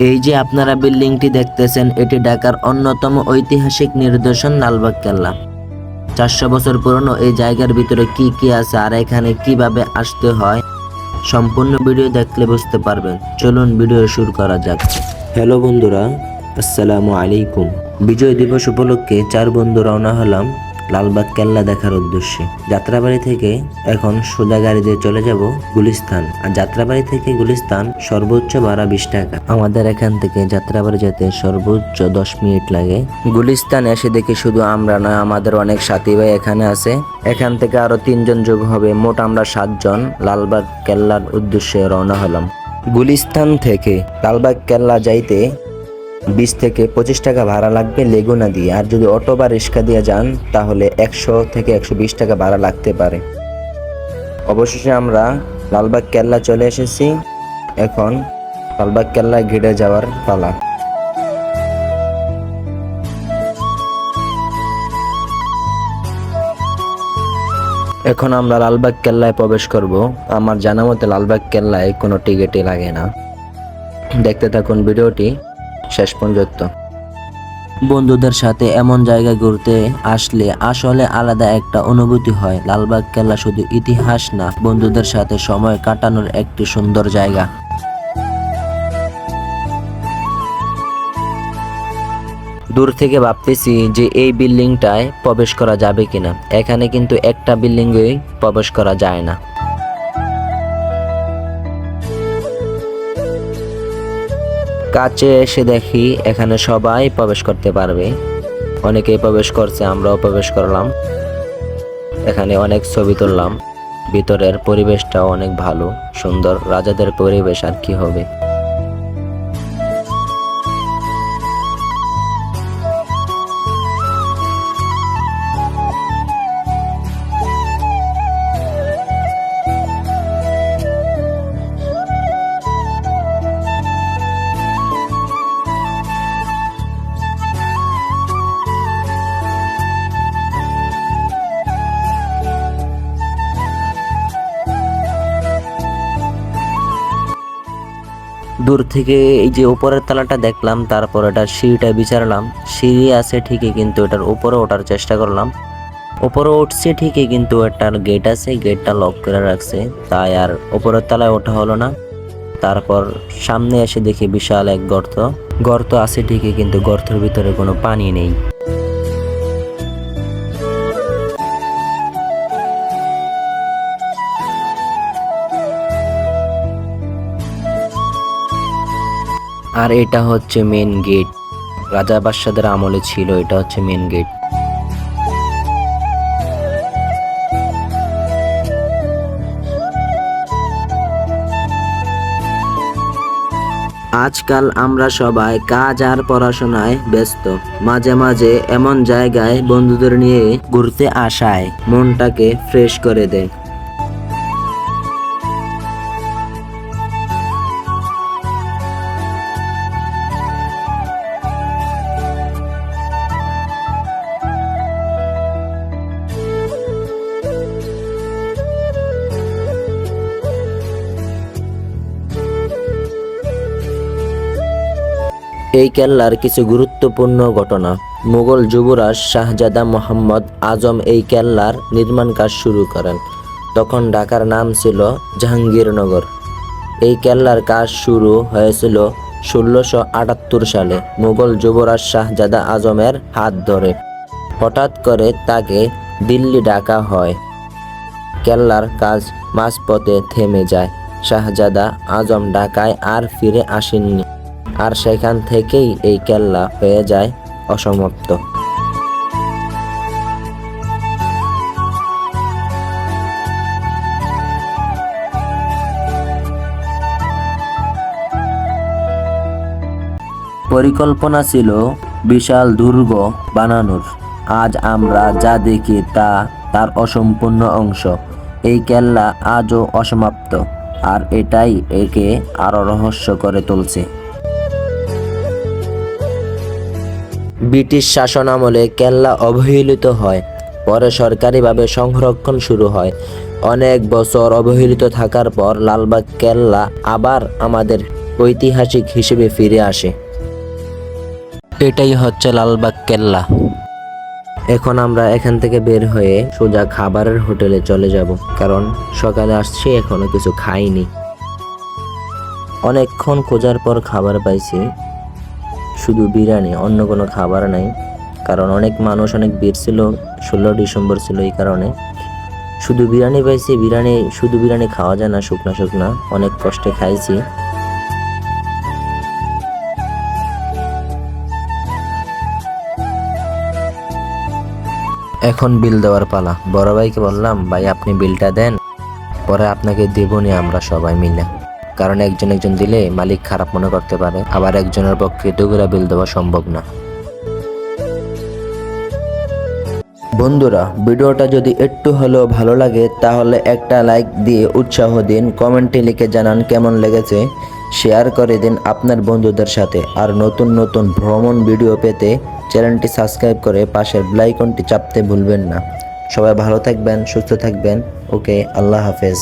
এই যে আপনারা বিল্ডিংটি দেখতেছেন, এটি ঢাকার অন্যতম ঐতিহাসিক নিদর্শন লালবাগ কেল্লা। 400 বছর পুরনো এই জায়গার ভিতরে কি কি আছে আর এখানে কিভাবে আসতে হয়, সম্পূর্ণ ভিডিও দেখলে বুঝতে পারবেন। চলুন ভিডিও শুরু করা যাক। হ্যালো বন্ধুরা, আসসালামু আলাইকুম। বিজয় দিবস উপলক্ষে 4 বন্ধু রওনা হলাম লালবাগ কেল্লা দেখার উদ্দেশ্যে। যাত্রাবাড়ি থেকে এখন সোজা গাড়ি দিয়ে চলে যাব গুলিস্তান। আর যাত্রাবাড়ি থেকে গুলিস্তান সর্বোচ্চ ভাড়া 20 টাকা। আমাদের এখান থেকে যাত্রাবাড়ি যেতে সর্বোচ্চ 10 মিনিট লাগে। গুলিস্তান এসে দেখি শুধু আমরা নয়, আমাদের অনেক সাথী ভাই এখানে আছে। এখান থেকে আরো 3 জন যোগ হবে, মোট আমরা 7 জন লালবাগ কেল্লার উদ্দেশ্যে রওনা হলাম। গুলিস্তান থেকে লালবাগ কেল্লা যাইতে 20 থেকে 25 টাকা ভাড়া লাগবে লেগুনা দিয়ে। আর যদি অটো বা রিক্সা দিয়ে যান তাহলে 100 থেকে 120 টাকা ভাড়া লাগতে পারে। অবশেষে আমরা লালবাগ কেল্লা চলে এসেছি। এখন লালবাগ কেল্লা ঘিরে যাওয়ার পালা। এখন আমরা লালবাগ কেল্লায় প্রবেশ করব। আমার জানা মতে লালবাগ কেল্লায় কোনো টিকিটই লাগে না। দেখতে থাকুন ভিডিওটি শেষ পর্যন্ত। বন্ধুদের সাথে এমন জায়গায় ঘুরতে আসলে আসলে আলাদা একটা অনুভূতি হয়। লালবাগ কেল্লা শুধু ইতিহাস না, বন্ধুদের সাথে সময় কাটানোর একটি সুন্দর জায়গা। দূর থেকে ভাবতেছি যে এই বিল্ডিংটায় প্রবেশ করা যাবে কিনা। এখানে কিন্তু একটা বিল্ডিংয়েই প্রবেশ করা যায় না। কাছে এসে দেখি এখানে সবাই প্রবেশ করতে পারবে। অনেকেই প্রবেশ করছে, আমরাও প্রবেশ করলাম। এখানে অনেক ছবি তুললাম। ভিতরের পরিবেশটাও অনেক ভালো, সুন্দর। রাজাদের পরিবেশ আর কি হবে। দূর থেকে এই যে উপরের তলাটা দেখলাম, তারপর এটার সিঁড়িটা বিচারলাম। সিঁড়ি আছে ঠিকই, কিন্তু এটার উপরে ওঠার চেষ্টা করলাম। উপরে উঠছে ঠিকই, কিন্তু এটার গেট আছে, গেটটা লক করে রাখছে, তাই আর উপরের তলায় ওঠা হলো না। তারপর সামনে এসে দেখি বিশাল এক গর্ত। গর্ত আছে ঠিকই, কিন্তু গর্তের ভিতরে কোনো পানি নেই। আর এটা হচ্ছে মেন গেট। রাজা বাদশাদের আমলে ছিল, এটা হচ্ছে মেন গেট। আজকাল আমরা সবাই কাজ আর পড়াশোনায় ব্যস্ত। মাঝে মাঝে এমন জায়গায় বন্ধুদের নিয়ে ঘুরতে আসায় মনটাকে ফ্রেশ করে দেয়। এই কেল্লার কিছু গুরুত্বপূর্ণ ঘটনা। মুঘল যুবরাজ শাহজাদা মোহাম্মদ আজম এই কেল্লার নির্মাণ কাজ শুরু করেন। তখন ঢাকার নাম ছিল জাহাঙ্গীরনগর। এই কেল্লার কাজ শুরু হয়েছিল 1678 সালে মুঘল যুবরাজ শাহজাদা আজমের হাত ধরে। হঠাৎ করে তাকে দিল্লি ডাকা হয়। কেল্লার কাজ মাঝপথে থেমে যায়। শাহজাদা আজম ঢাকায় আর ফিরে আসেননি। আর সেখান থেকেই এই কেল্লা হয়ে যায় অসমাপ্ত। পরিকল্পনা ছিল বিশাল দুর্গ বানানোর। আজ আমরা যা দেখি তা তার অসম্পূর্ণ অংশ। এই কেল্লা আজও অসমাপ্ত, আর এটাই একে আরো রহস্য করে তুলছে। ব্রিটিশ শাসনামলে কেল্লা অবহেলিত হয়। পরে সরকারিভাবে সংরক্ষণ শুরু হয়। অনেক বছর অবহেলিত থাকার পর লালবাগ কেল্লা আবার আমাদের ঐতিহাসিক হিসেবে ফিরে আসে। এটাই হচ্ছে লালবাগ কেল্লা। এখন আমরা এখান থেকে বের হয়ে সোজা খাবারের হোটেলে চলে যাব, কারণ সকালে আসছি এখনো কিছু খাইনি। অনেকক্ষণ খোঁজার পর খাবার পাইছি, শুধু বিরিয়ানি, অন্য কোনো খাবার নাই। কারণ অনেক মানুষ, অনেক ভিড় ছিল, 16 ডিসেম্বর ছিল, এই কারণে শুধু বিরিয়ানি পাইছি। শুধু বিরিয়ানি খাওয়া যায় না, শুকনা শুকনা, অনেক কষ্টে খাইছি। এখন বিল দেওয়ার পালা। বড় ভাইকে বললাম, ভাই আপনি বিলটা দেন, পরে আপনাকে দেবনি আমরা সবাই মিলে। কারণ একজন একজন দিলে মালিক খারাপ মনে করতে পারে, আবার একজনের পক্ষে এতগুলা বিল দেওয়া সম্ভব না। বন্ধুরা, ভিডিওটা যদি একটু হলেও ভালো লাগে তাহলে একটা লাইক দিয়ে উৎসাহ দিন, কমেন্টে লিখে জানান কেমন লেগেছে, শেয়ার করে দিন আপনার বন্ধুদের সাথে। আর নতুন নতুন ভ্রমণ ভিডিও পেতে চ্যানেলটি সাবস্ক্রাইব করে পাশের বেল আইকনটি চাপতে ভুলবেন না। সবাই ভালো থাকবেন, সুস্থ থাকবেন। ওকে, আল্লাহ হাফেজ।